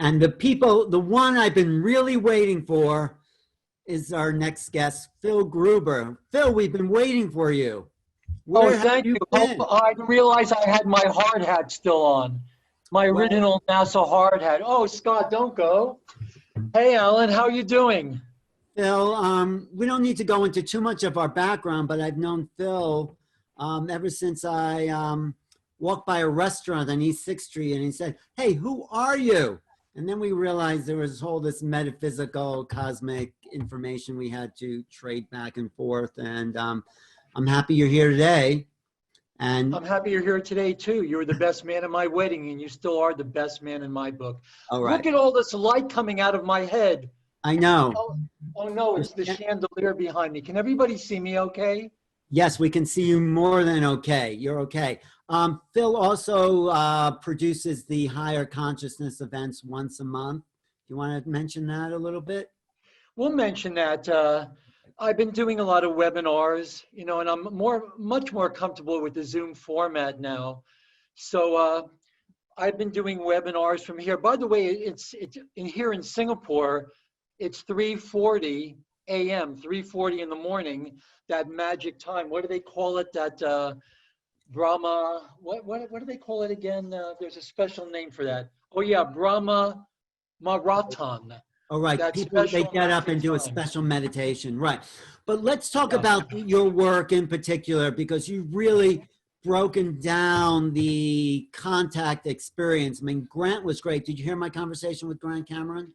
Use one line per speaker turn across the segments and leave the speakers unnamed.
And the one I've been really waiting for is our next guest, Phil Gruber. Phil, we've been waiting for you.
Oh, thank you. I didn't realize I had my hard hat still on. My original NASA hard hat. Oh, Scott, don't go. Hey, Alan, how are you doing?
Phil, we don't need to go into too much of our background, but I've known Phil ever since I walked by a restaurant on East 6th Street, and he said, "Hey, who are you?" And then we realized there was all this metaphysical, cosmic information we had to trade back and forth. And I'm happy you're here today. And
I'm happy you're here today, too. You were the best man at my wedding, and you still are the best man in my book.
all right.
Look at all this light coming out of my head.
I know.
Oh, no, it's the chandelier behind me. Can everybody see me okay?
Yes, we can see you more than okay. You're okay. Phil also produces the Higher Consciousness events once a month. Do you want to mention that a little bit?
We'll mention that. I've been doing a lot of webinars, you know, and I'm much more comfortable with the Zoom format now. So I've been doing webinars from here. By the way, it's here in Singapore. It's 3:40 a.m., 3:40 in the morning. That magic time. What do they call it? That Brahma. What do they call it again? There's a special name for that. Oh yeah, Brahma Marathon.
All right, people, they get up and do a special meditation, right? But let's talk about your work in particular, because you've really broken down the contact experience. I mean, Grant was great. Did you hear my conversation with Grant Cameron?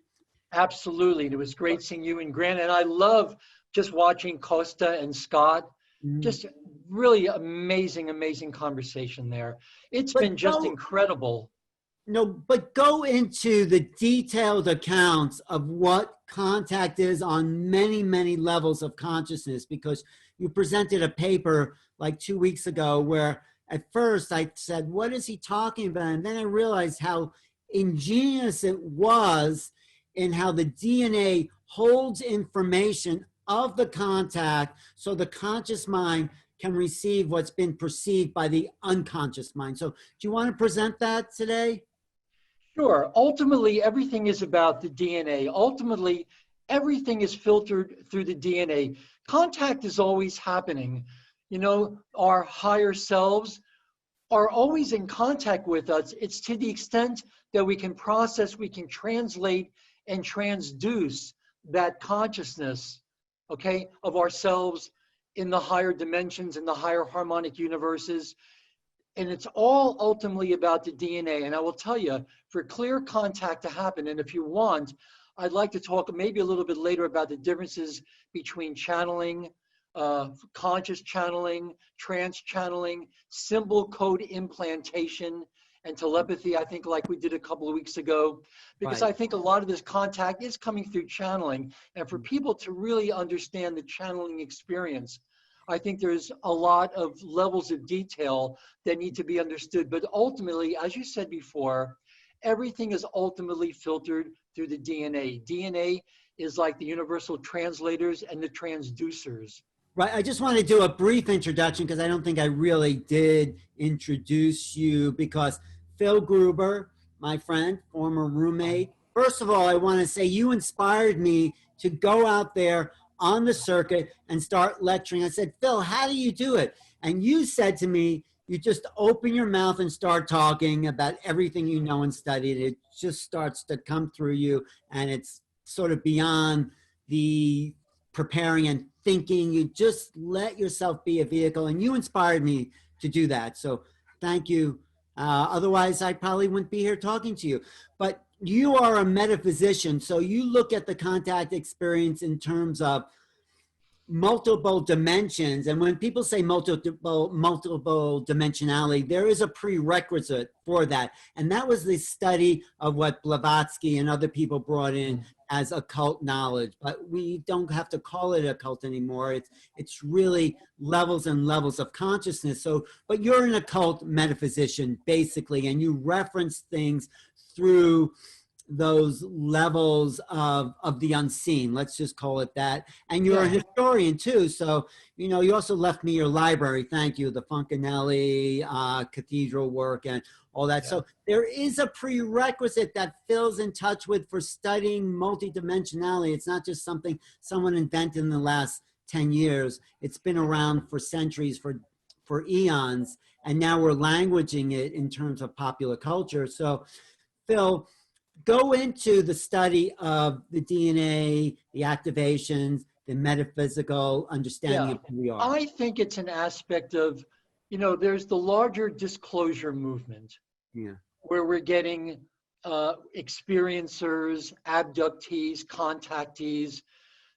Absolutely. It was great seeing you and Grant. And I love just watching Costa and Scott. Just really amazing, amazing conversation there. It's been just incredible.
No, but go into the detailed accounts of what contact is on many, many levels of consciousness, because you presented a paper like 2 weeks ago where at first I said, what is he talking about? And then I realized how ingenious it was in how the DNA holds information of the contact so the conscious mind can receive what's been perceived by the unconscious mind. So do you want to present that today?
Sure. Ultimately, everything is about the DNA. Ultimately, everything is filtered through the DNA. Contact is always happening. You know, our higher selves are always in contact with us. It's to the extent that we can process, we can translate and transduce that consciousness, okay, of ourselves in the higher dimensions, in the higher harmonic universes. And it's all ultimately about the DNA. And I will tell you, for clear contact to happen, and if you want, I'd like to talk maybe a little bit later about the differences between channeling, conscious channeling, trance channeling, symbol code implantation, and telepathy, I think, like we did a couple of weeks ago, because I think a lot of this contact is coming through channeling. And for people to really understand the channeling experience, I think there's a lot of levels of detail that need to be understood. But ultimately, as you said before, everything is ultimately filtered through the DNA. DNA is like the universal translators and the transducers.
Right. I just want to do a brief introduction because I don't think I really did introduce you, because Phil Gruber, my friend, former roommate. First of all, I want to say you inspired me to go out there on the circuit and start lecturing. I said, Phil, how do you do it? And you said to me, you just open your mouth and start talking about everything you know and studied. It just starts to come through you, and it's sort of beyond the preparing and thinking. You just let yourself be a vehicle, and you inspired me to do that. So thank you. Otherwise, I probably wouldn't be here talking to you. But you are a metaphysician, so you look at the contact experience in terms of multiple dimensions. And when people say multiple dimensionality, there is a prerequisite for that. And that was the study of what Blavatsky and other people brought in as occult knowledge. But we don't have to call it occult anymore. It's really levels and levels of consciousness. So, but you're an occult metaphysician, basically, and you reference things through those levels of the unseen, let's just call it that. And you're a historian too, so you know, you also left me your library, thank you, the Fontanelli cathedral work and all that.
Yeah.
So there is a prerequisite that Phil's in touch with for studying multidimensionality. It's not just something someone invented in the last 10 years. It's been around for centuries, for eons, and now we're languaging it in terms of popular culture. So Phil, go into the study of the DNA, the activations, the metaphysical understanding
Yeah,
of who we are.
I think it's an aspect of, there's the larger disclosure movement
Yeah.
where we're getting experiencers, abductees, contactees.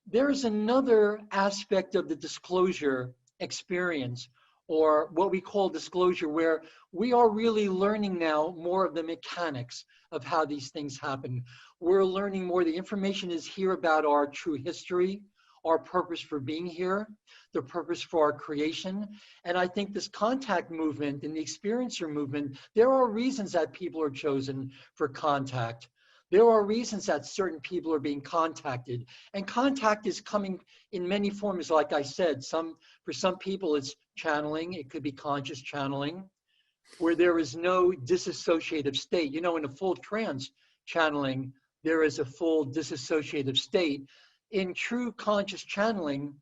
There's another aspect of the disclosure experience, or what we call disclosure, where we are really learning now more of the mechanics of how these things happen. We're learning more. The information is here about our true history, our purpose for being here, the purpose for our creation. And I think this contact movement and the experiencer movement, there are reasons that people are chosen for contact. There are reasons that certain people are being contacted. And contact is coming in many forms, like I said. For some people, it's channeling. It could be conscious channeling, where there is no disassociative state. In a full trance channeling, there is a full disassociative state. In true conscious channeling,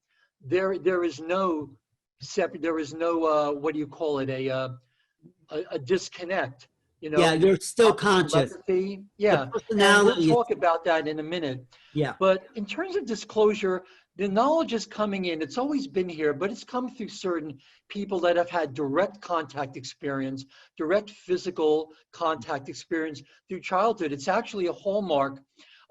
there is no separate. There is no what do you call it? A disconnect.
Yeah, you're still conscious.
Telepathy.
The
Yeah, and
personality
we'll talk about that in a minute.
Yeah.
But in terms of disclosure, the knowledge is coming in. It's always been here, but it's come through certain people that have had direct contact experience, direct physical contact experience through childhood. It's actually a hallmark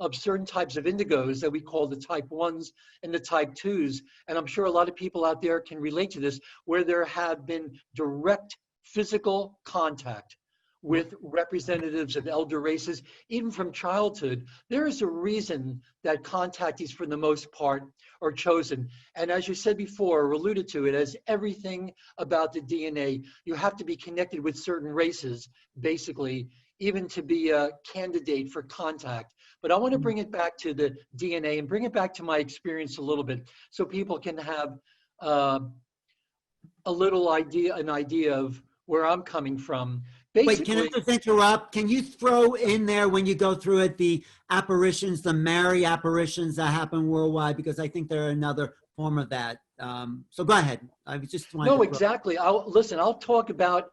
of certain types of indigos that we call the type 1s and the type 2s. And I'm sure a lot of people out there can relate to this, where there have been direct physical contact with representatives of elder races, even from childhood. There is a reason that contactees, for the most part, are chosen. And as you said before, or alluded to it, as everything about the DNA, you have to be connected with certain races, basically, even to be a candidate for contact. But I want to bring it back to the DNA and bring it back to my experience a little bit, so people can have an idea of where I'm coming from.
Wait, can I just interrupt? Can you throw in there, when you go through it, the apparitions, the Mary apparitions that happen worldwide? Because I think they're another form of that. So go ahead. I was just wanted
No,
to
exactly. I'll talk about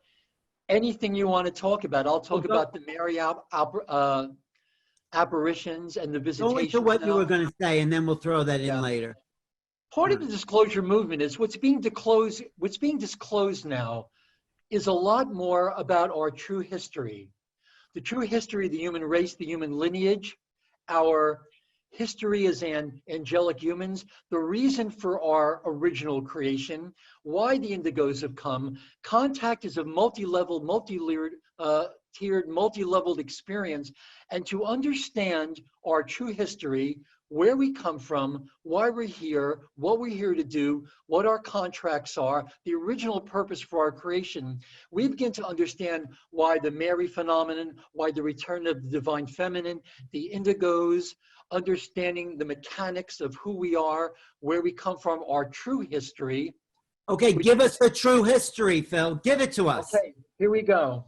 anything you want to talk about. I'll talk about the Mary apparitions and the visitations.
Go into what you were going to say, and then we'll throw that in later.
Part of the disclosure movement is what's being disclosed now is a lot more about our true history, the true history of the human race, the human lineage, our history as angelic humans, the reason for our original creation, why the indigos have come. Contact is a multi-level, tiered, multi-leveled experience. And to understand our true history, where we come from, why we're here, what we're here to do, what our contracts are, the original purpose for our creation, we begin to understand why the Mary phenomenon, why the return of the divine feminine, the indigos, understanding the mechanics of who we are, where we come from, our true history.
Okay, give us the true history, Phil. Give it to us.
Okay, here we go.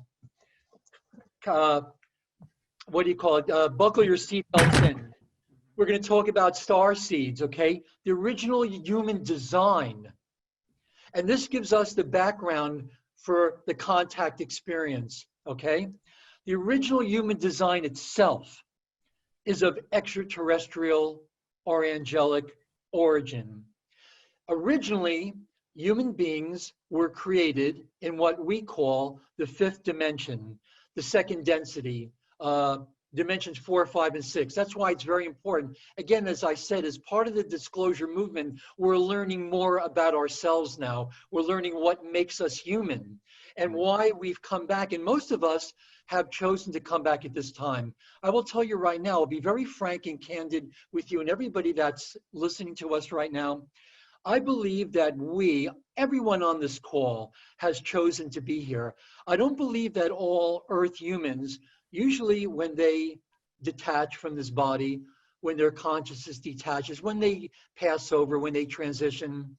What do you call it? Buckle your seatbelts in. We're going to talk about star seeds, okay? The original human design. And this gives us the background for the contact experience, okay? The original human design itself is of extraterrestrial or angelic origin. Originally, human beings were created in what we call the fifth dimension, the second density, dimensions 4, 5, and 6. That's why it's very important. Again, as I said, as part of the disclosure movement, we're learning more about ourselves now. We're learning what makes us human and why we've come back. And most of us have chosen to come back at this time. I will tell you right now, I'll be very frank and candid with you and everybody that's listening to us right now. I believe that everyone on this call, has chosen to be here. I don't believe that all Earth humans, usually when they detach from this body, when their consciousness detaches, when they pass over, when they transition,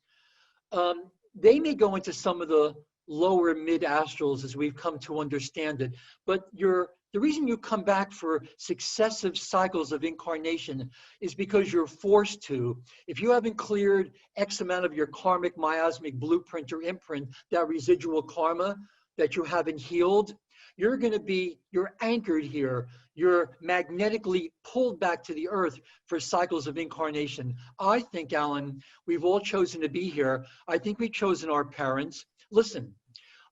they may go into some of the lower mid-astrals as we've come to understand it. But the reason you come back for successive cycles of incarnation is because you're forced to. If you haven't cleared X amount of your karmic miasmic blueprint or imprint, that residual karma that you haven't healed, you're anchored here. You're magnetically pulled back to the earth for cycles of incarnation. I think, Alan, we've all chosen to be here. I think we've chosen our parents. Listen,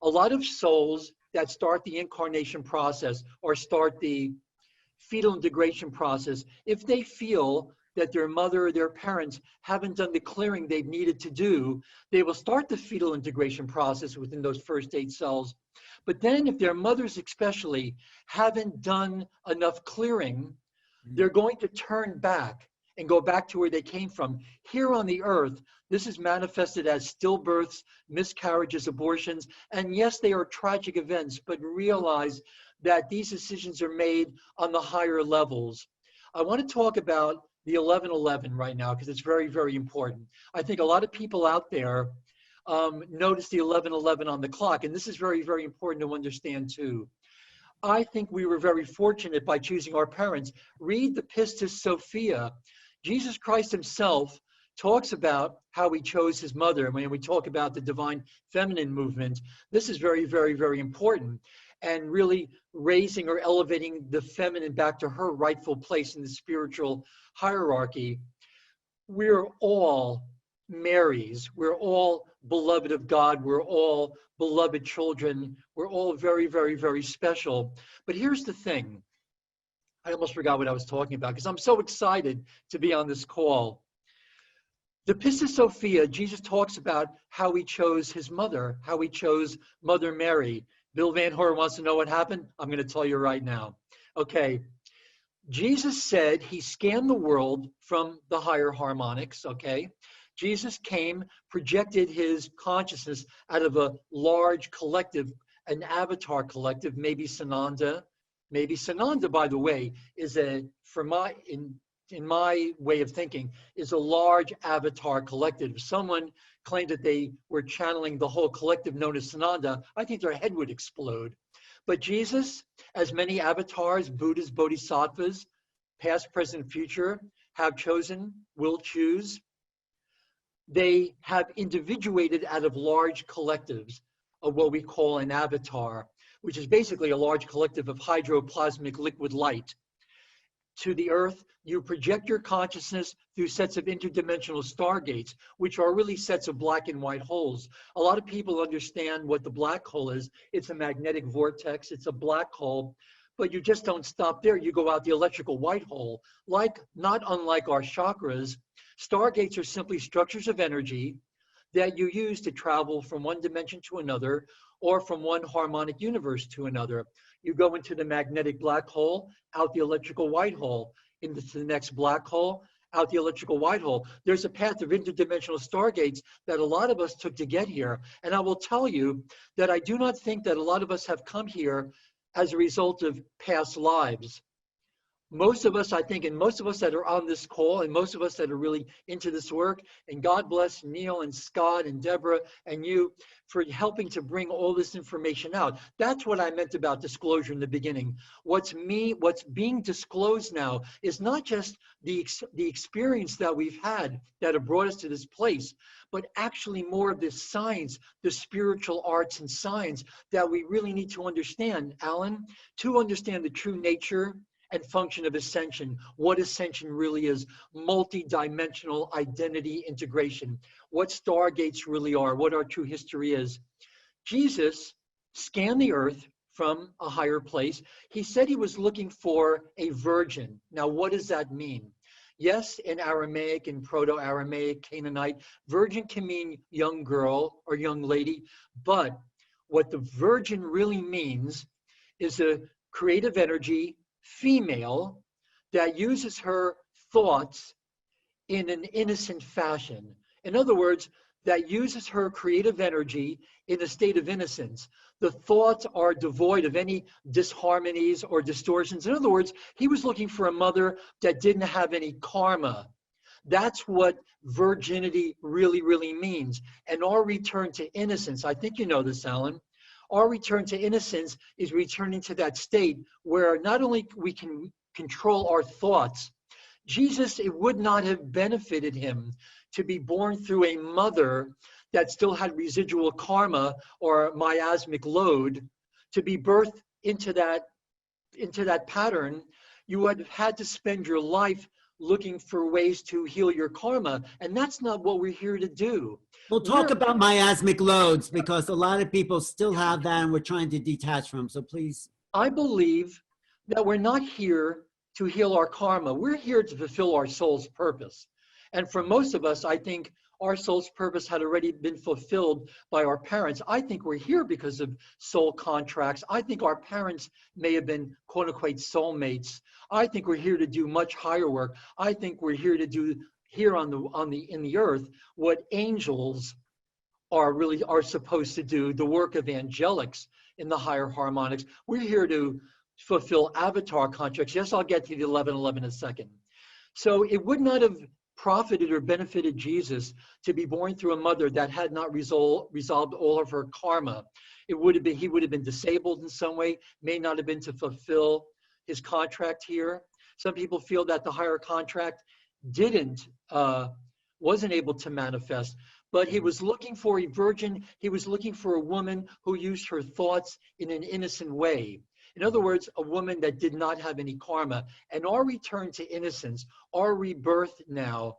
a lot of souls that start the incarnation process or start the fetal integration process, if they feel that their mother or their parents haven't done the clearing they've needed to do, they will start the fetal integration process within those first 8 cells. But then if their mothers especially haven't done enough clearing, they're going to turn back and go back to where they came from. Here on the earth, this is manifested as stillbirths, miscarriages, abortions, and yes, they are tragic events, but realize that these decisions are made on the higher levels. I want to talk about the 1111 right now because it's very, very important. I think a lot of people out there notice the 1111 on the clock, and this is very, very important to understand too. I think we were very fortunate by choosing our parents. Read the Pistis Sophia. Jesus Christ himself talks about how he chose his mother. When we talk about the divine feminine movement, this is very, very, very important, and really raising or elevating the feminine back to her rightful place in the spiritual hierarchy. We're all Marys. We're all beloved of God. We're all beloved children. We're all very, very, very special. But here's the thing. I almost forgot what I was talking about because I'm so excited to be on this call. The Pistis Sophia, Jesus talks about how he chose his mother, how he chose Mother Mary. Bill Van Horn wants to know what happened. I'm going to tell you right now. Okay. Jesus said he scanned the world from the higher harmonics, okay? Jesus came, projected his consciousness out of a large collective, an avatar collective, maybe Sananda. Maybe Sananda, by the way, is in my way of thinking, is a large avatar collective. If someone claimed that they were channeling the whole collective known as Sananda, I think their head would explode. But Jesus, as many avatars, Buddhas, Bodhisattvas, past, present, future, have chosen, will choose, they have individuated out of large collectives of what we call an avatar, which is basically a large collective of hydroplasmic liquid light. To the earth, you project your consciousness through sets of interdimensional stargates, which are really sets of black and white holes. A lot of people understand what the black hole is. It's a magnetic vortex. It's a black hole. But you just don't stop there. You go out the electrical white hole. Not unlike our chakras, stargates are simply structures of energy that you use to travel from one dimension to another or from one harmonic universe to another. You go into the magnetic black hole, out the electrical white hole, into the next black hole, out the electrical white hole. There's a path of interdimensional stargates that a lot of us took to get here. And I will tell you that I do not think that a lot of us have come here as a result of past lives. Most of us, I think, and most of us that are on this call, and most of us that are really into this work, and God bless Neil and Scott and Deborah and you for helping to bring all this information out. That's what I meant about disclosure in the beginning. What's being disclosed now is not just the experience that we've had that have brought us to this place, but actually more of this science, the spiritual arts and science that we really need to understand, Alan, to understand the true nature and function of Ascension, what Ascension really is, multi-dimensional identity integration, what stargates really are, what our true history is. Jesus scanned the earth from a higher place. He said he was looking for a virgin. Now, what does that mean? Yes, in Aramaic and Proto-Aramaic, Canaanite, virgin can mean young girl or young lady, but what the virgin really means is a creative energy female that uses her thoughts in an innocent fashion. In other words, that uses her creative energy in a state of innocence. The thoughts are devoid of any disharmonies or distortions. In other words, he was looking for a mother that didn't have any karma, That's what virginity really, really means. And our return to innocence, I think you know this, Alan, our return to innocence is returning to that state where not only we can control our thoughts. Jesus, it would not have benefited him to be born through a mother that still had residual karma or miasmic load, to be birthed into that pattern. You would have had to spend your life looking for ways to heal your karma, and that's not what we're here to do.
We'll talk about miasmic loads because a lot of people still have that and we're trying to detach from them. So please.
I believe that we're not here to heal our karma. We're here to fulfill our soul's purpose. And for most of us, I think our soul's purpose had already been fulfilled by our parents. I think we're here because of soul contracts. I think our parents may have been quote unquote soulmates. I think we're here to do much higher work. I think we're here to do here in the earth what angels are supposed to do, the work of angelics in the higher harmonics. We're here to fulfill avatar contracts. Yes, I'll get to the 11:11 in a second. So it would not have profited or benefited Jesus to be born through a mother that had not resolved all of her karma. He would have been disabled in some way, may not have been to fulfill his contract here. Some people feel that the higher contract wasn't able to manifest, but he was looking for a virgin. He was looking for a woman who used her thoughts in an innocent way. In other words, a woman that did not have any karma. And our return to innocence, our rebirth now,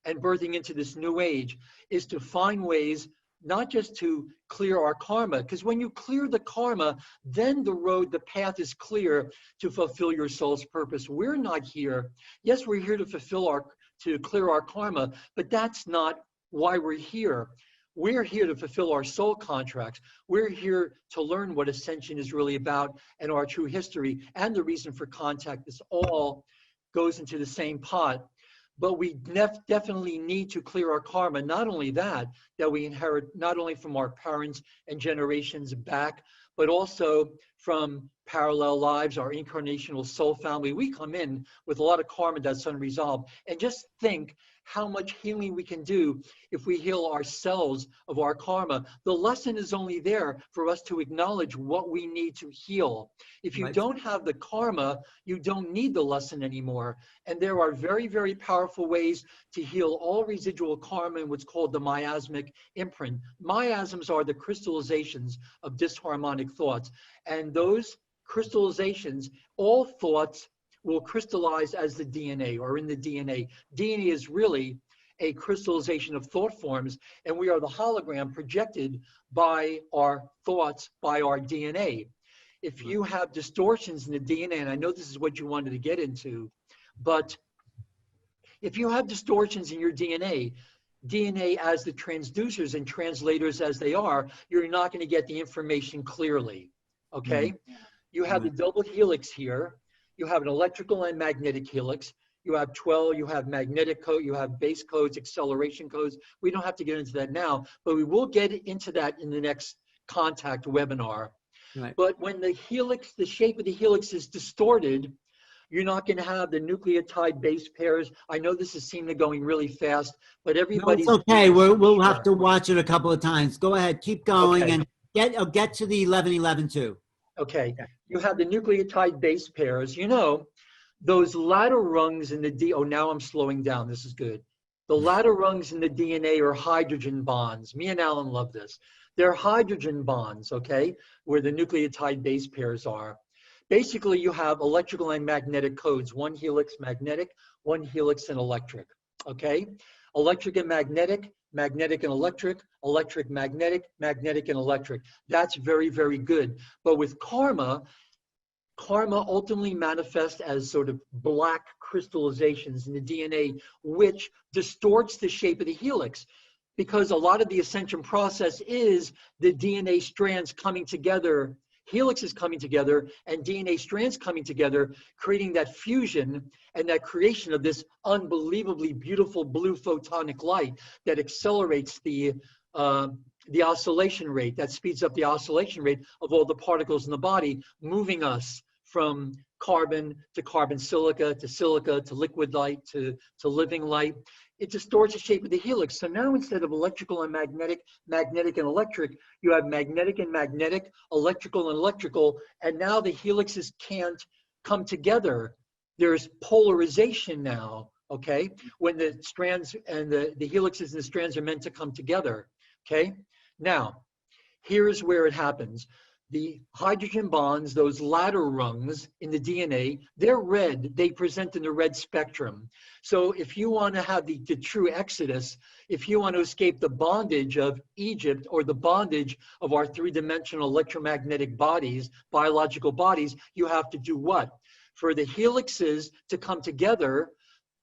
and birthing into this new age, is to find ways not just to clear our karma, because when you clear the karma, then the path is clear to fulfill your soul's purpose. We're not here. Yes, we're here to clear our karma, but that's not why we're here. We're here to fulfill our soul contracts. We're here to learn what Ascension is really about and our true history and the reason for contact. This all goes into the same pot. But we definitely need to clear our karma. Not only that we inherit not only from our parents and generations back, but also from parallel lives, our incarnational soul family. We come in with a lot of karma that's unresolved. And just think how much healing we can do if we heal ourselves of our karma. The lesson is only there for us to acknowledge what we need to heal. If you don't have the karma, you don't need the lesson anymore. And there are very, very powerful ways to heal all residual karma in what's called the miasmic imprint. Miasms are the crystallizations of disharmonic thoughts. And those crystallizations, all thoughts will crystallize as the DNA or in the DNA. DNA is really a crystallization of thought forms, and we are the hologram projected by our thoughts, by our DNA. If you have distortions in the DNA, and I know this is what you wanted to get into, but if you have distortions in your DNA as the transducers and translators as they are, you're not going to get the information clearly, okay? You have the double helix here. You have an electrical and magnetic helix. You have 12, you have magnetic code, you have base codes, acceleration codes. We don't have to get into that now, but we will get into that in the next contact webinar. Right. But when the helix, the shape of the helix is distorted, you're not going to have the nucleotide base pairs. I know this is seeming going really fast, but everybody's—
No, it's okay. We'll have to watch it a couple of times. Go ahead, keep going, and get to the 11:11 too.
Okay. You have the nucleotide base pairs. You know, those ladder rungs in the oh, now I'm slowing down. This is good. The ladder rungs in the DNA are hydrogen bonds. Me and Alan love this. They're hydrogen bonds, okay, where the nucleotide base pairs are. Basically, you have electrical and magnetic codes. One helix magnetic, one helix and electric, okay? Electric and magnetic, magnetic and electric, electric, magnetic, magnetic and electric. That's very, very good. But with karma, karma ultimately manifests as sort of black crystallizations in the DNA, which distorts the shape of the helix. Because a lot of the ascension process is the DNA strands coming together, helixes coming together, and DNA strands coming together, creating that fusion and that creation of this unbelievably beautiful blue photonic light that accelerates the oscillation rate, that speeds up the oscillation rate of all the particles in the body, moving us from carbon to carbon silica to liquid light to living light. It distorts the shape of the helix. So now instead of electrical and magnetic, magnetic and electric, you have magnetic and magnetic, electrical and electrical, and now the helixes can't come together. There's polarization now, okay? When the strands and the helixes and the strands are meant to come together, okay? Now, here's where it happens. The hydrogen bonds, those ladder rungs in the DNA, they're red. They present in the red spectrum. So if you want to have the true exodus, if you want to escape the bondage of Egypt or the bondage of our three-dimensional electromagnetic bodies, biological bodies, you have to do what? For the helixes to come together,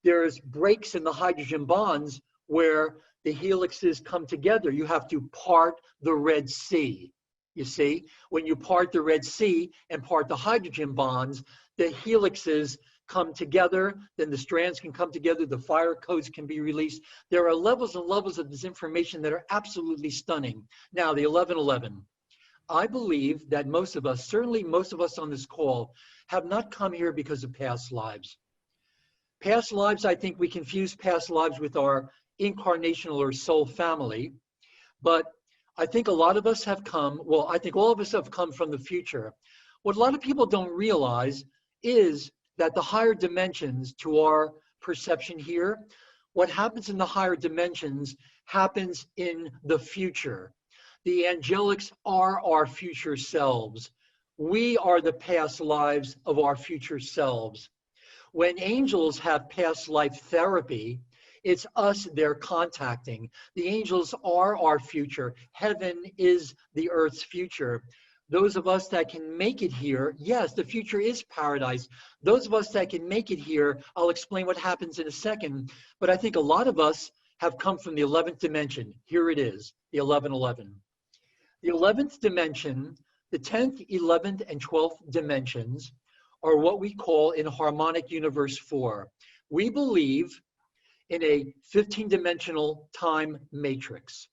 there's breaks in the hydrogen bonds where the helixes come together. You have to part the Red Sea. You see, when you part the Red Sea and part the hydrogen bonds, the helixes come together, then the strands can come together, the fire codes can be released. There are levels and levels of this information that are absolutely stunning. Now, the 1111. I believe that most of us, certainly most of us on this call, have not come here because of past lives. Past lives, I think we confuse past lives with our incarnational or soul family, but I think a lot of us have come, well, I think all of us have come from the future. What a lot of people don't realize is that the higher dimensions to our perception here, what happens in the higher dimensions happens in the future. The angelics are our future selves. We are the past lives of our future selves. When angels have past life therapy, it's us they're contacting. The angels are our future. Heaven is the earth's future. Those of us that can make it here, yes, the future is paradise. Those of us that can make it here, I'll explain what happens in a second, but I think a lot of us have come from the 11th dimension. Here it is, the 1111. The 11th dimension, the 10th, 11th, and 12th dimensions are what we call in harmonic universe 4. We believe in a 15-dimensional time matrix,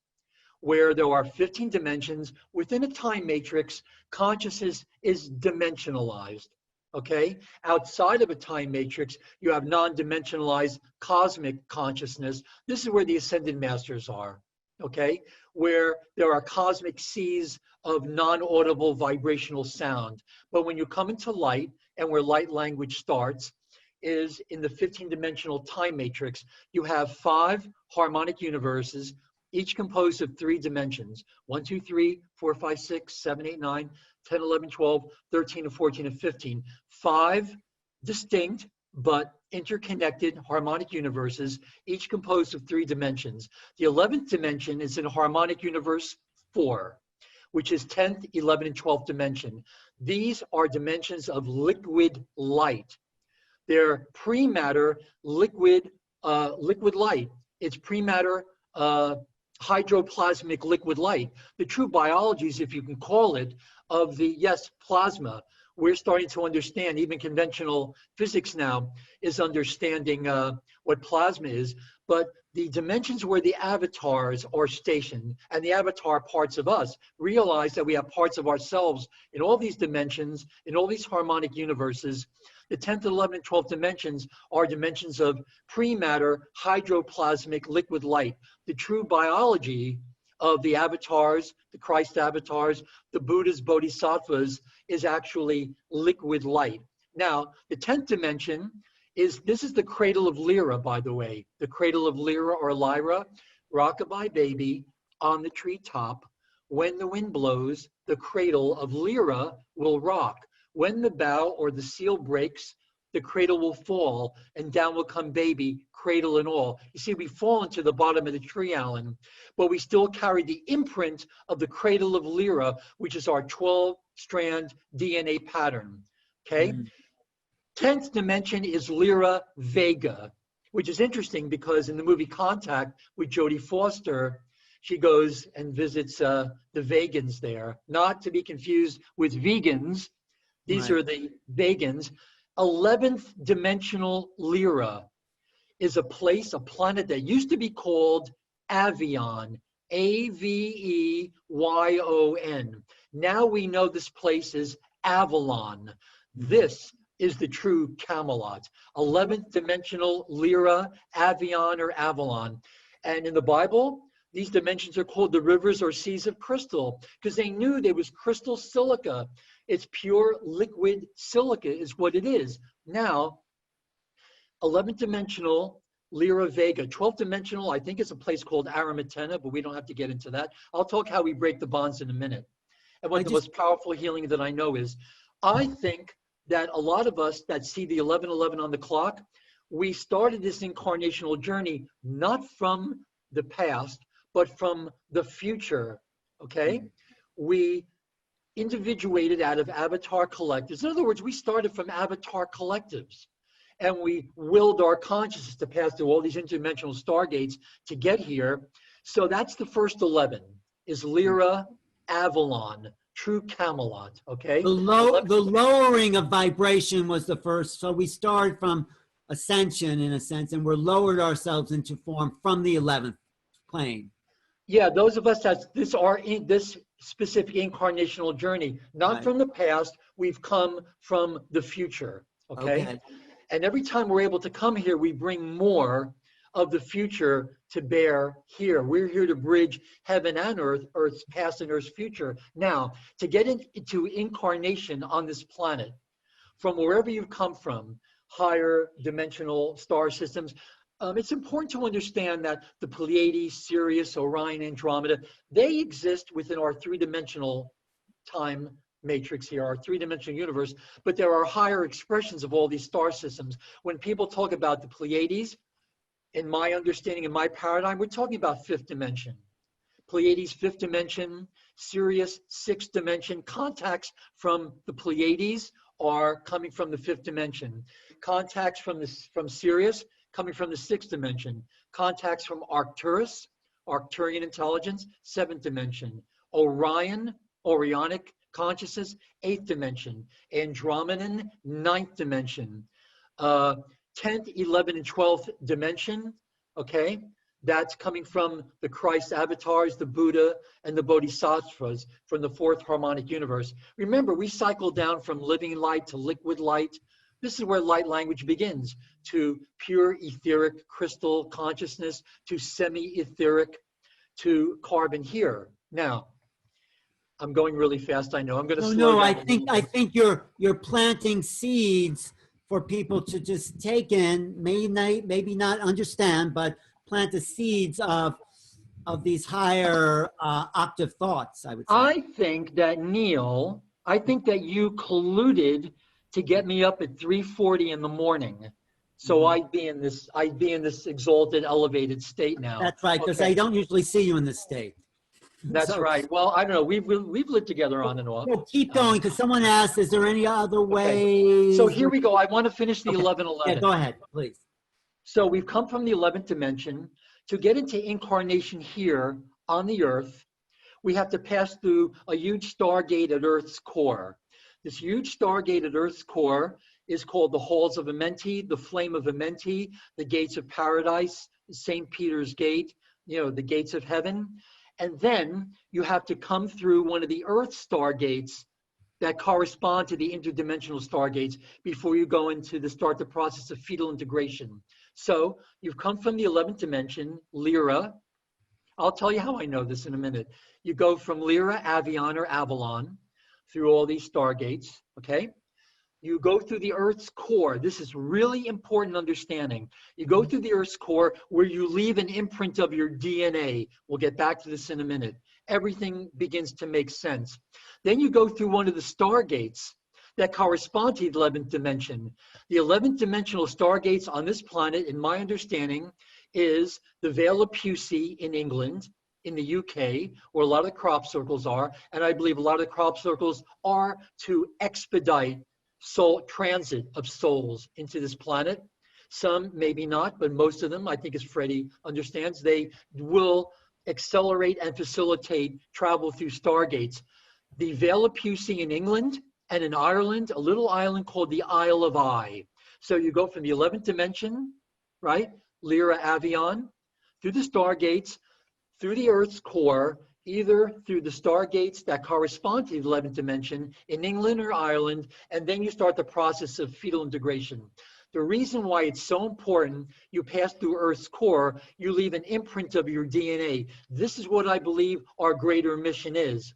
where there are 15 dimensions. Within a time matrix, consciousness is dimensionalized, okay? Outside of a time matrix, you have non-dimensionalized cosmic consciousness. This is where the Ascended Masters are, okay? Where there are cosmic seas of non-audible vibrational sound. But when you come into light, and where light language starts, is in the 15-dimensional time matrix. You have 5 harmonic universes, each composed of 3 dimensions: 1, 2, 3, 4, 5, 6, 7, 8, 9, 10, 11, 12, 13, and 14, and 15. 5 distinct but interconnected harmonic universes, each composed of 3 dimensions. The 11th dimension is in harmonic universe 4, which is 10th, 11th, and 12th dimension. These are dimensions of liquid light. They're pre-matter liquid light. It's pre-matter hydroplasmic liquid light. The true biologies, if you can call it, of the, yes, plasma. We're starting to understand, even conventional physics now is understanding what plasma is, but the dimensions where the avatars are stationed and the avatar parts of us realize that we have parts of ourselves in all these dimensions, in all these harmonic universes. The 10th, 11th, and 12th dimensions are dimensions of pre-matter hydroplasmic liquid light. The true biology of the avatars, the Christ avatars, the Buddhas, Bodhisattvas, is actually liquid light. Now, the 10th dimension is, this is the cradle of Lyra, by the way. The cradle of Lyra or Lyra, rockabye baby on the treetop. When the wind blows, the cradle of Lyra will rock. When the bough or the seal breaks, the cradle will fall, and down will come baby, cradle and all. You see, we fall into the bottom of the tree, Alan, but we still carry the imprint of the cradle of Lyra, which is our 12-strand DNA pattern, okay? 10th dimension is Lyra Vega, which is interesting because in the movie Contact with Jodie Foster, she goes and visits the vegans there, not to be confused with vegans. These are the vegans. 11th dimensional Lyra is a place, a planet that used to be called Avion, A-V-E-Y-O-N. Now we know this place is Avalon. This is the true Camelot. 11th dimensional Lyra, Avion, or Avalon. And in the Bible, these dimensions are called the rivers or seas of crystal because they knew there was crystal silica. It's pure liquid silica is what it is. Now, 11th dimensional Lyra Vega, 12th dimensional, I think it's a place called Aramatena, but we don't have to get into that. I'll talk how we break the bonds in a minute. And what the most powerful healing that I know is, I think that a lot of us that see the 1111 on the clock, we started this incarnational journey not from the past, but from the future, okay? We individuated out of avatar collectives. In other words, we started from avatar collectives. And we willed our consciousness to pass through all these interdimensional stargates to get here. So that's the first 11, is Lyra, Avalon, true Camelot, okay?
The lowering of vibration was the first. So we started from ascension in a sense, and we're lowered ourselves into form from the 11th plane.
Yeah, those of us that are in this specific incarnational journey, not from the past, we've come from the future, okay? And every time we're able to come here, we bring more of the future to bear here. We're here to bridge heaven and earth, earth's past and earth's future. Now, to get into incarnation on this planet, from wherever you've come from, higher dimensional star systems, it's important to understand that the Pleiades, Sirius, Orion, Andromeda, they exist within our three-dimensional time matrix here, our three-dimensional universe, but there are higher expressions of all these star systems. When people talk about the Pleiades, in my understanding, in my paradigm, we're talking about fifth dimension. Pleiades, fifth dimension, Sirius, sixth dimension. Contacts from the Pleiades are coming from the fifth dimension. Contacts from Sirius coming from the sixth dimension. Contacts from Arcturus, Arcturian intelligence, seventh dimension. Orion, Orionic consciousness, eighth dimension. Andromedan, ninth dimension. 10th, 11th, and 12th dimension, okay? That's coming from the Christ avatars, the Buddha, and the Bodhisattvas from the fourth harmonic universe. Remember, we cycle down from living light to liquid light. This is where light language begins, to pure etheric crystal consciousness, to semi-etheric, to carbon here. Now, I'm going really fast, I know. I'm going to slow down.
I think you're planting seeds for people to just take in, maybe not understand, but plant the seeds of these higher octave thoughts, I would say.
I think that, Neil, I think that you colluded to get me up at 3:40 in the morning. So I'd be in this exalted, elevated state now.
That's right, because I don't usually see you in this state.
That's right. Well, I don't know. We've lived together on and off.
Well, keep going, because someone asked, is there any other way?
So here we go. I want to finish the 1111.
Yeah, go ahead, please.
So we've come from the 11th dimension. To get into incarnation here on the earth, we have to pass through a huge stargate at Earth's core. This huge stargate at Earth's core is called the Halls of Amenti, the Flame of Amenti, the Gates of Paradise, St. Peter's Gate, the gates of heaven. And then you have to come through one of the Earth stargates that correspond to the interdimensional stargates before you go into start the process of fetal integration. So you've come from the 11th dimension, Lyra. I'll tell you how I know this in a minute. You go from Lyra, Avion, or Avalon through all these stargates, okay? You go through the Earth's core. This is really important understanding. You go through the Earth's core where you leave an imprint of your DNA. We'll get back to this in a minute. Everything begins to make sense. Then you go through one of the stargates that correspond to the 11th dimension. The 11th dimensional stargates on this planet, in my understanding, is the Vale of Pusey in England, in the UK, where a lot of the crop circles are. And I believe a lot of the crop circles are to expedite soul transit of souls into this planet. Some maybe not, but most of them, I think as Freddie understands, they will accelerate and facilitate travel through stargates. The Vale of Pusey in England, and in Ireland, a little island called the Isle of Eye. So you go from the 11th dimension, right? Lyra, Avion, through the stargates, through the Earth's core, either through the stargates that correspond to the 11th dimension in England or Ireland, and then you start the process of fetal integration. The reason why it's so important, you pass through Earth's core, you leave an imprint of your DNA. This is what I believe our greater mission is.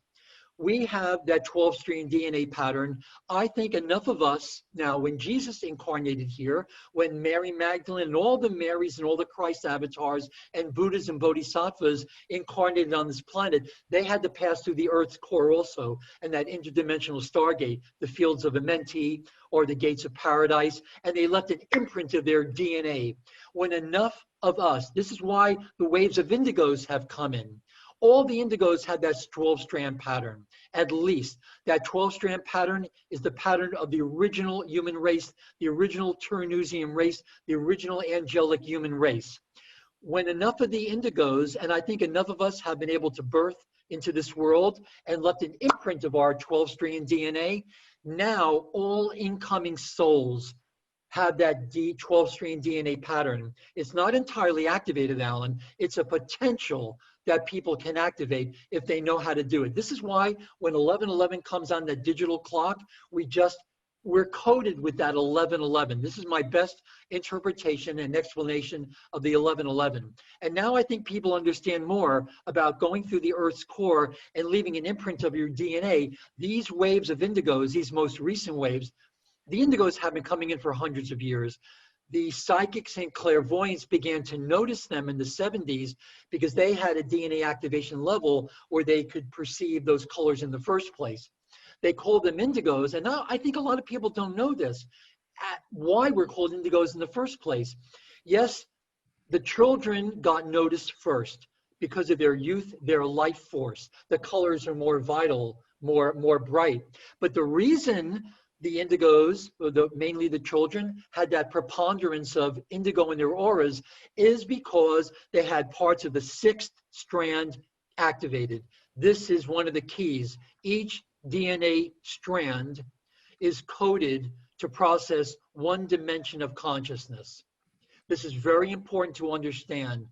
We have that 12-strand DNA pattern. I think enough of us now, when Jesus incarnated here, when Mary Magdalene and all the Marys and all the Christ avatars and Buddhas and Bodhisattvas incarnated on this planet, they had to pass through the Earth's core also, and that interdimensional stargate, the fields of Amenti or the gates of paradise, and they left an imprint of their DNA. When enough of us, this is why the waves of indigos have come in. All the indigos had that 12-strand pattern, at least. That 12-strand pattern is the pattern of the original human race, the original Turanusian race, the original angelic human race. When enough of the indigos, and I think enough of us have been able to birth into this world and left an imprint of our 12-strand DNA, now all incoming souls have that 12-strand DNA pattern. It's not entirely activated, Alan. It's a potential that people can activate if they know how to do it. This is why when 1111 comes on the digital clock, we're coded with that 1111. This is my best interpretation and explanation of the 1111. And now I think people understand more about going through the Earth's core and leaving an imprint of your DNA. These waves of indigos, these most recent waves, the indigos have been coming in for hundreds of years. The psychics and clairvoyants began to notice them in the 70s because they had a DNA activation level where they could perceive those colors in the first place. They called them indigos, and now I think a lot of people don't know this, why we're called indigos in the first place. Yes, the children got noticed first because of their youth, their life force. The colors are more vital, more bright. But the reason the indigos, mainly the children, had that preponderance of indigo in their auras is because they had parts of the 6th strand activated. This is one of the keys. Each DNA strand is coded to process one dimension of consciousness. This is very important to understand.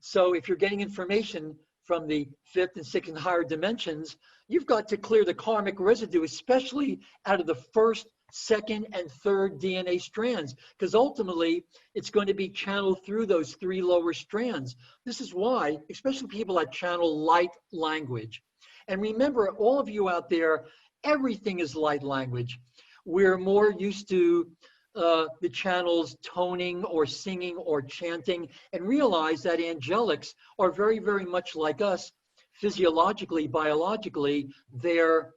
So if you're getting information from the 5th and 6th and higher dimensions, you've got to clear the karmic residue, especially out of the 1st, 2nd, and 3rd DNA strands, because ultimately it's going to be channeled through those 3 lower strands. This is why, especially people that channel light language. And remember, all of you out there, everything is light language. We're more used to the channels toning or singing or chanting, and realize that angelics are very, very much like us. Physiologically, biologically, their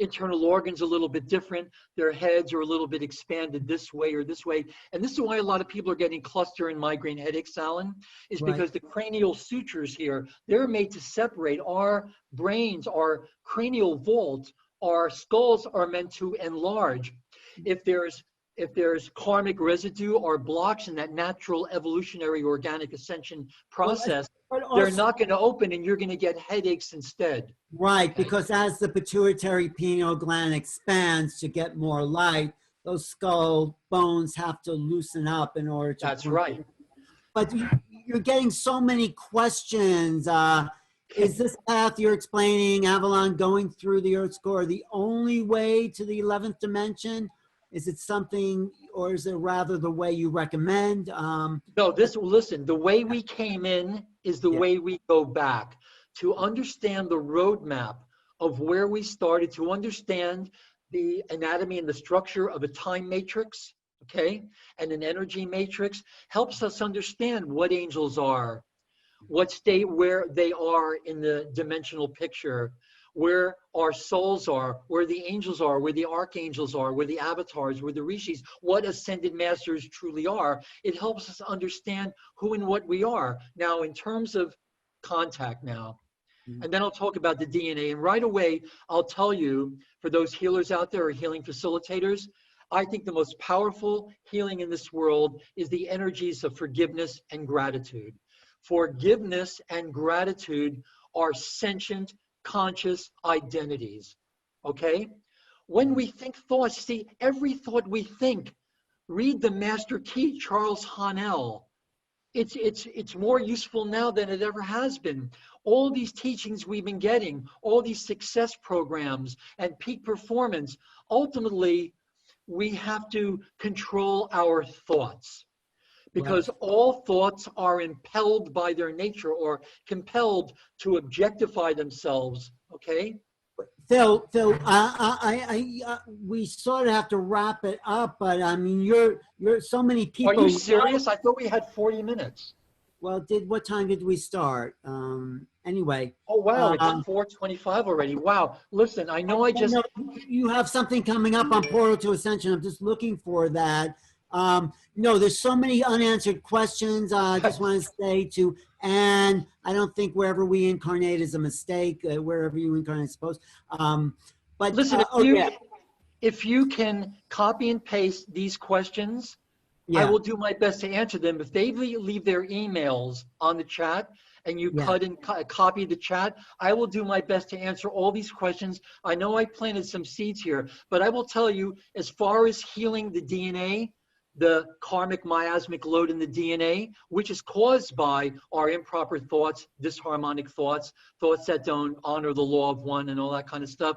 internal organs are a little bit different. Their heads are a little bit expanded this way or this way. And this is why a lot of people are getting cluster and migraine headaches, Alan, is because the cranial sutures here, they're made to separate our brains, our cranial vault, our skulls are meant to enlarge. If there's karmic residue or blocks in that natural evolutionary organic ascension process, they're not going to open and you're going to get headaches instead.
Right, okay? Because as the pituitary pineal gland expands to get more light, those skull bones have to loosen up in order to...
That's right.
But you're getting so many questions. Is this path you're explaining, Avalon, going through the Earth's core, the only way to the 11th dimension? Is it something, or is it rather the way you recommend?
No, listen, the way we came in is the way we go back. To understand the roadmap of where we started, to understand the anatomy and the structure of a time matrix, okay, and an energy matrix, helps us understand what angels are, what state where they are in the dimensional picture, where our souls are, where the angels are, where the archangels are, where the avatars, where the rishis, what ascended masters truly are. It helps us understand who and what we are. Now, in terms of contact now, and then I'll talk about the DNA. And right away, I'll tell you, for those healers out there or healing facilitators, I think the most powerful healing in this world is the energies of forgiveness and gratitude. Forgiveness and gratitude are sentient, conscious identities, okay? When we think thoughts, see, every thought we think, read the master key, Charles Haanel. it's more useful now than it ever has been. All these teachings we've been getting, all these success programs and peak performance, ultimately, we have to control our thoughts, because
Right.
all thoughts are impelled by their nature or compelled to objectify themselves. Okay?
Phil, we sort of have to wrap it up, but I mean, you're so many
Are you
people.
serious? I thought we had 40 minutes.
Well, what time did we start? Anyway,
Oh, wow, it's
um,
4:25 already. Wow. Listen, I know I
I
just,
know you have something coming up on Portal to Ascension. I'm just looking for that. No, there's so many unanswered questions. I just want to say to Anne, I don't think wherever we incarnate is a mistake. Wherever you incarnate, I suppose.
listen,
Oh yeah,
if you can copy and paste these questions, I
yeah,
will do my best to answer them. If they leave their emails on the chat and you
yeah.
cut and copy the chat, I will do my best to answer all these questions. I know I planted some seeds here, but I will tell you, as far as healing the DNA, the karmic miasmic load in the DNA, which is caused by our improper thoughts, disharmonic thoughts, thoughts that don't honor the law of one and all that kind of stuff.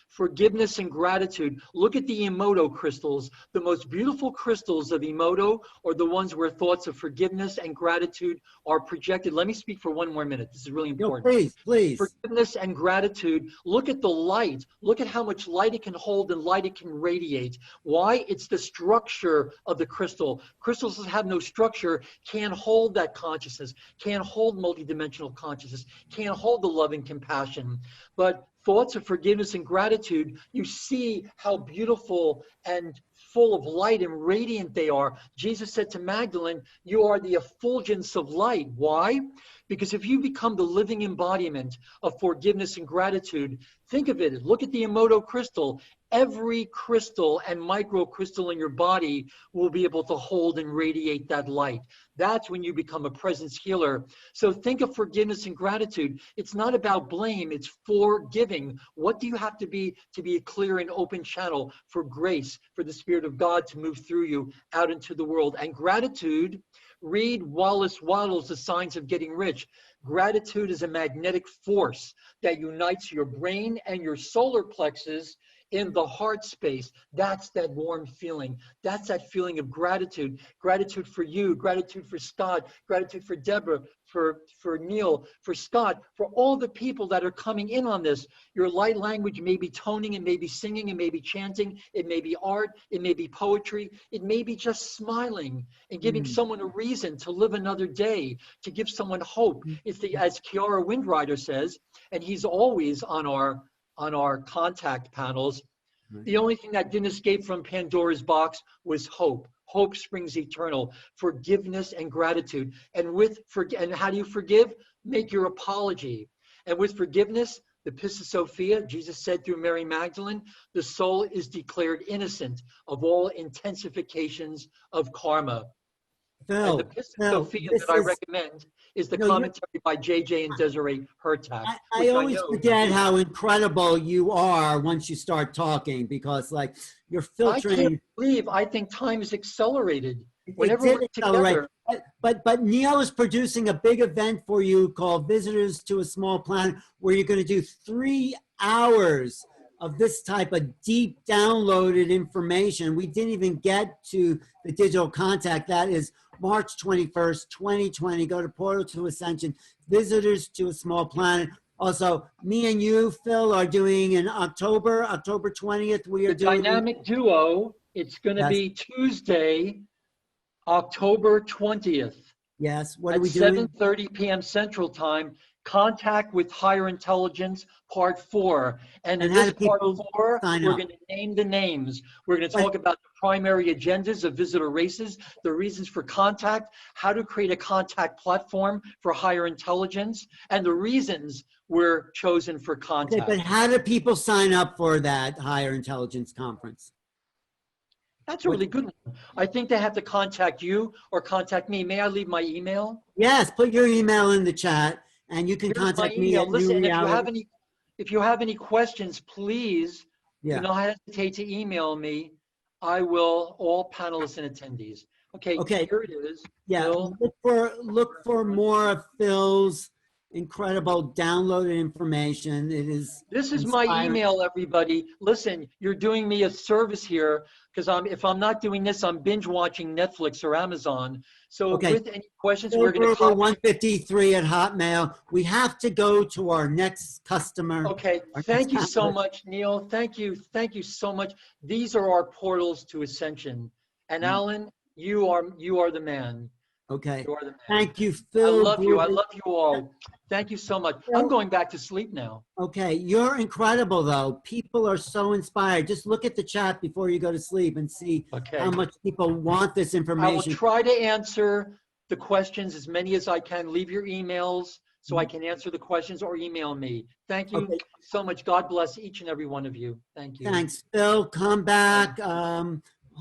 Forgiveness and gratitude. Look at the Emoto crystals. The most beautiful crystals of Emoto are the ones where thoughts of forgiveness and gratitude are projected. Let me speak for one more minute. This is really
No,
important.
please, please.
Forgiveness and gratitude. Look at the light. Look at how much light it can hold and light it can radiate. Why? It's the structure of the crystal. Crystals that have no structure can't hold that consciousness, can't hold multidimensional consciousness, can't hold the love and compassion. But thoughts of forgiveness and gratitude, you see how beautiful and full of light and radiant they are. Jesus said to Magdalene, you are the effulgence of light. Why? Because if you become the living embodiment of forgiveness and gratitude, think of it. Look at the Emoto crystal. Every crystal and microcrystal in your body will be able to hold and radiate that light. That's when you become a presence healer. So think of forgiveness and gratitude. It's not about blame, it's forgiving. What do you have to be a clear and open channel for grace, for the Spirit of God to move through you out into the world? And gratitude, read Wallace Wattles' The Signs of Getting Rich. Gratitude is a magnetic force that unites your brain and your solar plexus in the heart space. That's that warm feeling. That's that feeling of gratitude. Gratitude for you, gratitude for Scott, gratitude for Deborah, for Neil, for Scott, for all the people that are coming in on this. Your light language may be toning, it may be singing, it may be chanting, it may be art, it may be poetry, it may be just smiling and giving someone a reason to live another day, to give someone hope. It's the, as Kiara Windrider says, and he's always on our contact panels, the only thing that didn't escape from Pandora's box was hope. Hope springs eternal, forgiveness and gratitude. And and how do you forgive? Make your apology. And with forgiveness, the Pissa Sophia, Jesus said through Mary Magdalene, the soul is declared innocent of all intensifications of karma. And the
Phil,
Pissa
Phil,
Sophia
this
that I
is
recommend is the
no.
commentary by J.J. and Desiree Hurtak,
I
which I
always
know
forget
you have.
how incredible you are once you start talking, because like you're
I can't
filtering.
believe, I think time is accelerated.
It
Whenever we're
did accelerate.
together,
But Neil is producing a big event for you called Visitors to a Small Planet, where you're going to do 3 hours of this type of deep downloaded information. We didn't even get to the digital contact. That is March 21st, 2020. Go to Portal to Ascension, Visitors to a Small Planet. Also, me and you, Phil, are doing in October 20th. We are
the
doing,
dynamic duo, it's going to
yes,
be Tuesday, October 20th
yes. What are
at
we doing?
7:30 p.m. Central Time, Contact with Higher Intelligence, Part 4. And in
And how
this
do
Part
people
4,
sign
we're
up?
going to name the names. We're going to
But
talk about the primary agendas of visitor races, the reasons for contact, how to create a contact platform for higher intelligence, and the reasons we're chosen for
okay, but
contact.
how do people sign up for that higher intelligence conference?
That's a
What?
really good one. I think they have to contact you or contact me. May I leave my email?
Yes, put your email in the chat, and you can
Here's my
contact me
email.
at New
Listen, and
Reality.
if you have any questions, please do
Yeah.
not hesitate to email me. I will, all panelists and attendees. Okay,
Okay.
here it is.
Yeah,
Phil.
look for more of Phil's incredible downloaded information. It is
This is my
inspiring.
email, everybody. Listen, you're doing me a service here because if I'm not doing this, I'm binge watching Netflix or Amazon. So
Okay,
with any questions,
Phil
we're going to
Gruber,
copy.
153 at Hotmail. We have to go to our next customer.
Okay,
Our next
thank you so
analyst.
much, Neil. Thank you so much. These are our portals to Ascension. And Alan, you are the man.
Okay,
You are the man.
thank you,
I
Phil
love you. I
Gruber.
love you all. Thank you so much. I'm
Phil,
going back to sleep now.
okay, you're incredible though. People are so inspired. Just look at the chat before you go to sleep and see how
Okay.
much people want this
I will
information.
try to answer the questions, as many as I can. Leave your emails so I can answer the questions, or email me. Thank you
Okay,
so much. God bless each and every one of you. Thank you.
thanks, Phil. Come back.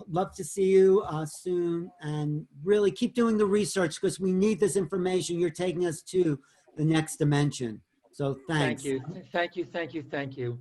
Love to see you soon, and really keep doing the research because we need this information. You're taking us to the next dimension. So
Thank
thanks.
you. Thank you. Thank you. Thank you.